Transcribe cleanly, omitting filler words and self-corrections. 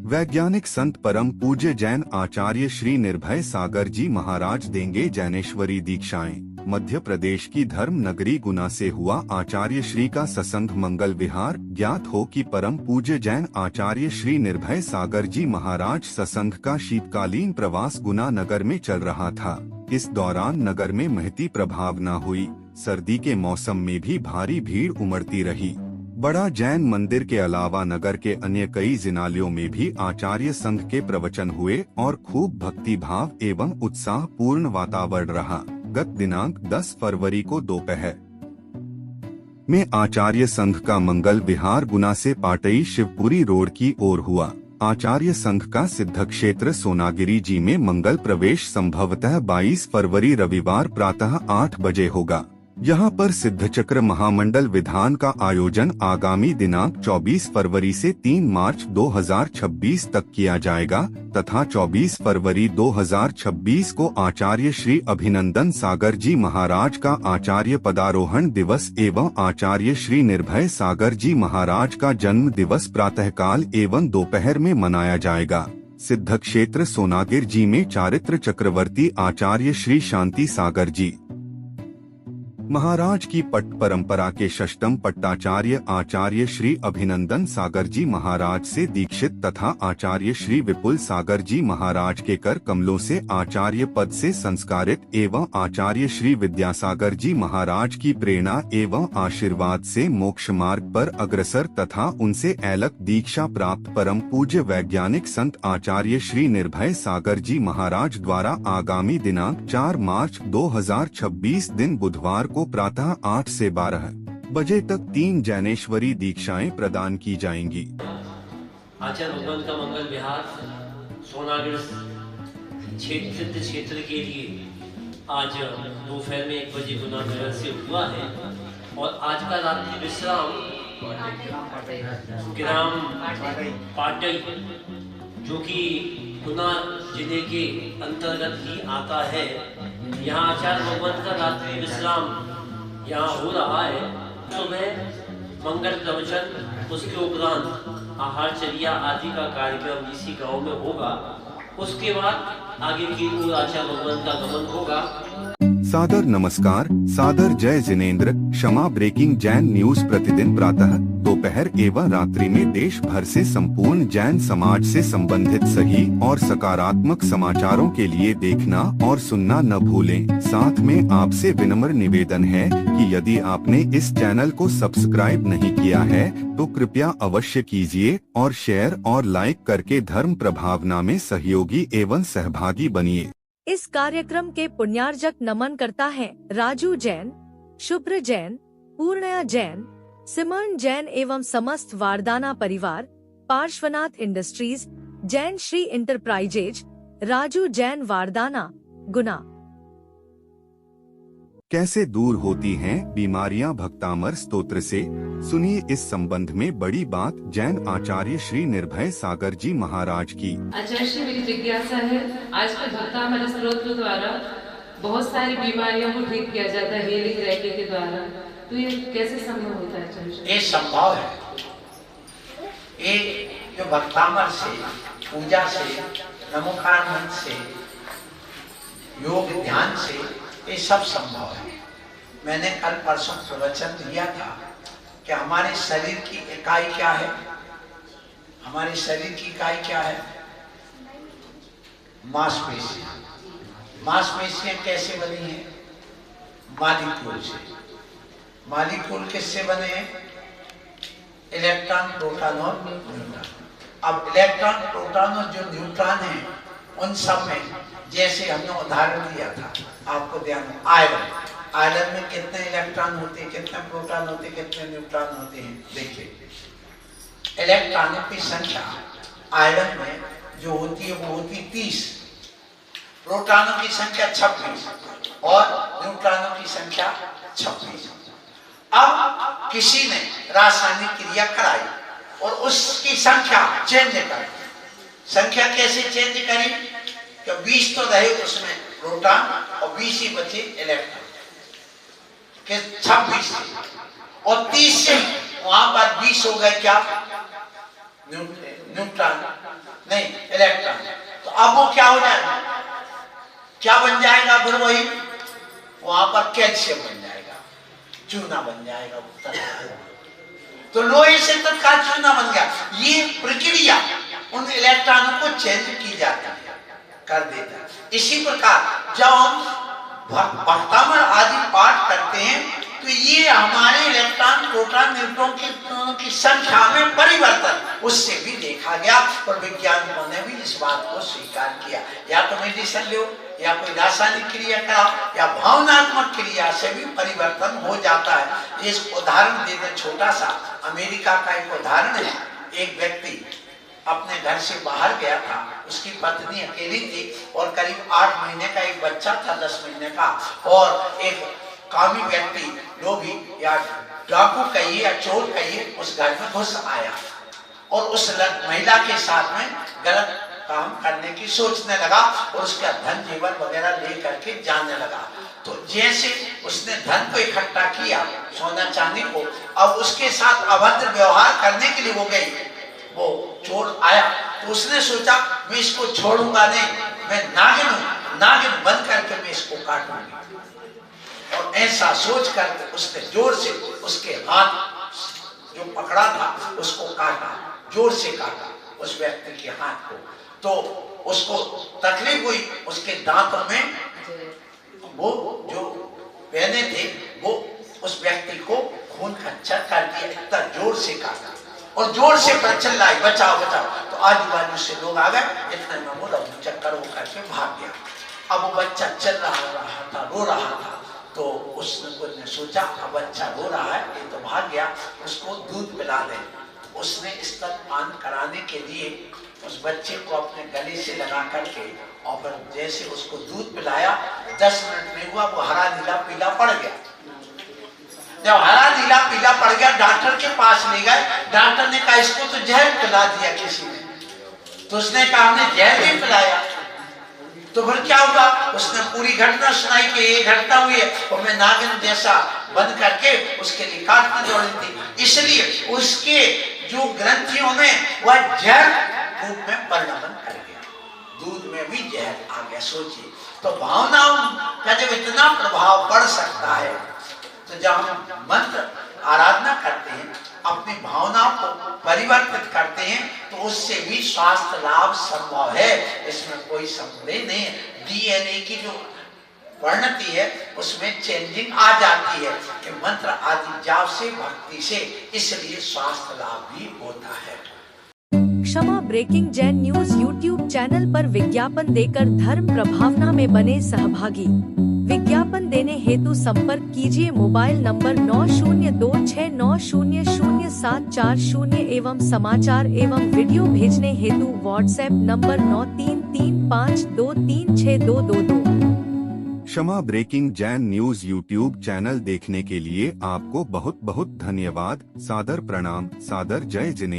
वैज्ञानिक संत परम पूज्य जैन आचार्य श्री निर्भय सागर जी महाराज देंगे ज्ञानेश्वरी दीक्षाएं। मध्य प्रदेश की धर्म नगरी गुना से हुआ आचार्य श्री का सत्संग मंगल विहार। ज्ञात हो कि परम पूज्य जैन आचार्य श्री निर्भय सागर जी महाराज सत्संग का शीतकालीन प्रवास गुना नगर में चल रहा था। इस दौरान नगर में महती प्रभाव न हुई। सर्दी के मौसम में भी भारी भीड़ उमड़ती रही। बड़ा जैन मंदिर के अलावा नगर के अन्य कई जिनालयों में भी आचार्य संघ के प्रवचन हुए और खूब भक्ति भाव एवं उत्साह पूर्ण वातावरण रहा। गत दिनांक 10 फरवरी को दोपहर में आचार्य संघ का मंगल विहार गुना से पाटई शिवपुरी रोड की ओर हुआ। आचार्य संघ का सिद्ध क्षेत्र सोनागिरी जी में मंगल प्रवेश संभवतः 22 फरवरी रविवार प्रातः 8 बजे होगा। यहाँ पर सिद्ध चक्र महामंडल विधान का आयोजन आगामी दिनांक 24 फरवरी से 3 मार्च 2026 तक किया जाएगा तथा 24 फरवरी 2026 को आचार्य श्री अभिनंदन सागर जी महाराज का आचार्य पदारोहण दिवस एवं आचार्य श्री निर्भय सागर जी महाराज का जन्म दिवस प्रातःकाल एवं दोपहर में मनाया जाएगा। सिद्ध क्षेत्र सोनागिर जी में चारित्र चक्रवर्ती आचार्य श्री शांति सागर जी महाराज की पट्ट परंपरा के षष्ठम पट्टाचार्य आचार्य श्री अभिनंदन सागर जी महाराज से दीक्षित तथा आचार्य श्री विपुल सागर जी महाराज के कर कमलों से आचार्य पद से संस्कारित एवं आचार्य श्री विद्यासागर जी महाराज की प्रेरणा एवं आशीर्वाद से मोक्ष मार्ग पर अग्रसर तथा उनसे ऐलक दीक्षा प्राप्त परम पूज्य वैज्ञानिक संत आचार्य श्री निर्भय सागर जी महाराज द्वारा आगामी दिनांक 4 मार्च 2026 दिन बुधवार को प्रातः 8 से 12 बजे तक 3 ज्ञानेश्वरी दीक्षाएं प्रदान की जाएंगी। आचार्य भगवान का मंगल विहार सोनागिर क्षेत्र के लिए आज दोपहर में 1 बजे गुना नगर से हुआ है और आज का रात्रि विश्राम ग्राम पाटई जो कि गुना जिले के अंतर्गत ही आता है। यहाँ आचार्य भगवान का रात्रि विश्राम यहाँ हो रहा है। सुबह मंगल प्रवचन, उसके उपरांत आहारचर्या आदि का कार्यक्रम इसी गांव में होगा। उसके बाद आगे की ओर आचार्य भगवान का गमन होगा। सादर नमस्कार, सादर जय जिनेंद्र। क्षमा ब्रेकिंग जैन न्यूज प्रतिदिन प्रातः दोपहर एवं रात्रि में देश भर से संपूर्ण जैन समाज से संबंधित सही और सकारात्मक समाचारों के लिए देखना और सुनना न भूलें। साथ में आपसे विनम्र निवेदन है कि यदि आपने इस चैनल को सब्सक्राइब नहीं किया है तो कृपया अवश्य कीजिए और शेयर और लाइक करके धर्म प्रभावना में सहयोगी एवं सहभागी बनिए। इस कार्यक्रम के पुण्यार्जक नमन करता है राजू जैन, शुभ्र जैन, पूर्णया जैन, सिमरन जैन एवं समस्त वारदाना परिवार, पार्श्वनाथ इंडस्ट्रीज, जैन श्री इंटरप्राइजेज, राजू जैन वारदाना, गुना। कैसे दूर होती हैं बीमारियां भक्तामर स्तोत्र से? सुनिए इस संबंध में बड़ी बात जैन आचार्य श्री निर्भय सागर जी महाराज की। आचार्य श्री, मेरी जिज्ञासा है, आजकल भक्तामर स्तोत्र द्वारा बहुत सारी बीमारियों को ठीक किया जाता है हीलिंग रेकी के द्वारा, तो ये कैसे संभव होता है आचार्य? ये संभव है। ये जो भक्तामर से, पूजा से, नमोकार मंत्र से, योग ध्यान से, ये सब संभव है। मैंने कल परसों प्रवचन दिया था कि हमारे शरीर की इकाई क्या है। हमारे शरीर की इकाई क्या है? मांसपेशियां। मांसपेशियां कैसे बनी है? मालिक्यूल से। मालिक्यूल किससे बने हैं? इलेक्ट्रॉन, प्रोटॉन और न्यूट्रॉन। अब इलेक्ट्रॉन, प्रोटॉन और जो न्यूट्रॉन है उन सब में, जैसे हमने उदाहरण दिया था, आपको ध्यान, आयरन। आयरन में कितने इलेक्ट्रॉन होते हैं, कितने प्रोटॉन होते हैं, कितने न्यूट्रॉन होते हैं? देखिए, इलेक्ट्रॉनों की संख्या आयरन में जो होती है वो होती 30, प्रोटॉनों की संख्या 26 और न्यूट्रॉनों की संख्या 26। अब किसी ने रासायनिक क्रिया कराई और उसकी संख्या चेंज करी। संख्या कैसे चेंज करी? कि 20 तो रहे उसमें प्रोटॉन और 20 ही बचे इलेक्ट्रॉन के 26 और 30 से वहां पर 20 हो गए क्या? न्यूट्रॉन। अब वो क्या हो जाएगा, क्या बन जाएगा? फिर वही वहां पर कैल्शियम बन जाएगा, चूना बन जाएगा, तो लोहे से तत्काल चूना बन गया। ये प्रक्रिया उन इलेक्ट्रॉनों को चेंज की जाती है, कर देता है। इसी प्रकार जब हम भक्तामृत आदि पाठ करते हैं तो ये हमारे इलेक्ट्रॉन, प्रोटॉन, न्यूट्रॉन की संख्या में परिवर्तन उससे भी देखा गया और वैज्ञानिकों ने भी इस बात को स्वीकार किया। या तो मेडिसिन लो या कोई रासायनिक क्रिया कराओ या भावनात्मक क्रिया से भी परिवर्तन हो जाता है। इस उदाहरण देते, छोटा सा अमेरिका का एक उदाहरण है। एक व्यक्ति अपने घर से बाहर गया था, उसकी पत्नी अकेली थी और करीब 8 महीने का एक बच्चा था, 10 महीने का, और एक कामी व्यक्ति, लोभी या डाकू कहिए या चोर कहिए, उस घर में घुस आया और उस महिला के साथ में गलत काम करने की सोचने लगा और उसका धन जेवर वगैरह ले करके जाने लगा। तो जैसे उसने धन को इकट्ठा किया, सोना चांदी को, अब उसके साथ अभद्र व्यवहार करने के लिए वो गई, वो चोर आया तो उसने सोचा मैं इसको छोड़ूंगा नहीं, मैं नागिन हूं, नागिन बन करके मैं इसको काटूंगी। और ऐसा सोच कर उसने जोर से उसके हाथ जो पकड़ा था उसको काटा, जोर से काटा उस व्यक्ति के हाथ को। तो उसको तकलीफ हुई, उसके दांतों में वो जो पहने थे वो उस व्यक्ति को खून खच्चर कर दिया, इतना जोर से काटा और जोर से चिल्लाई बचाओ बचाओ। तो आजू बाजू से लोग आ गए, इतने में वो चक्कर वो करके भाग गया। अब वो बच्चा चल रहा था, रो रहा था, तो उसने सोचा अब बच्चा रो रहा है, ये तो भाग गया, उसको दूध पिला दे। उसने स्तनपान कराने के लिए उस बच्चे को अपने गले से लगा करके और फिर जैसे उसको दूध पिलाया, 10 मिनट में हुआ वो हरा नीला पीला पड़ गया। जब हरा नीला पीला पड़ गया, डॉक्टर के पास ले गए। डॉक्टर ने कहा इसको तो जहर पिला दिया किसी ने। तो उसने कहा हमने जहर नहीं पिलाया। तो फिर क्या हुआ? उसने पूरी घटना सुनाई कि ये घटना हुई है और मैं नागिन जैसा बन करके उसके लिए काटने दौड़ी थी, इसलिए उसके जो ग्रंथियों में वह जहर रूप में परिणमन कर गया, दूध में भी जहर आ गया। सोचिए, तो भावनाओं का जब इतना प्रभाव पड़ सकता है, तो जब हम मंत्र आराधना करते हैं, अपनी भावनाओं को परिवर्तित करते हैं, तो उससे भी स्वास्थ्य लाभ संभव है, इसमें कोई संदेह नहीं है। डीएनए की जो परिणति है उसमें चेंजिंग आ जाती है कि मंत्र आदि जाप से, भक्ति से, इसलिए स्वास्थ्य लाभ भी होता है। Kshama breaking Jain news YouTube channel पर विज्ञापन देकर धर्म प्रभावना में बने सहभागी। विज्ञापन देने हेतु संपर्क कीजिए मोबाइल नंबर 9026900740 एवं समाचार एवं वीडियो भेजने हेतु WhatsApp number 9335236222। Kshama breaking Jain news YouTube channel देखने के लिए आपको बहुत बहुत धन्यवाद। सादर प्रणाम, सादर जय जिनेन्द्र।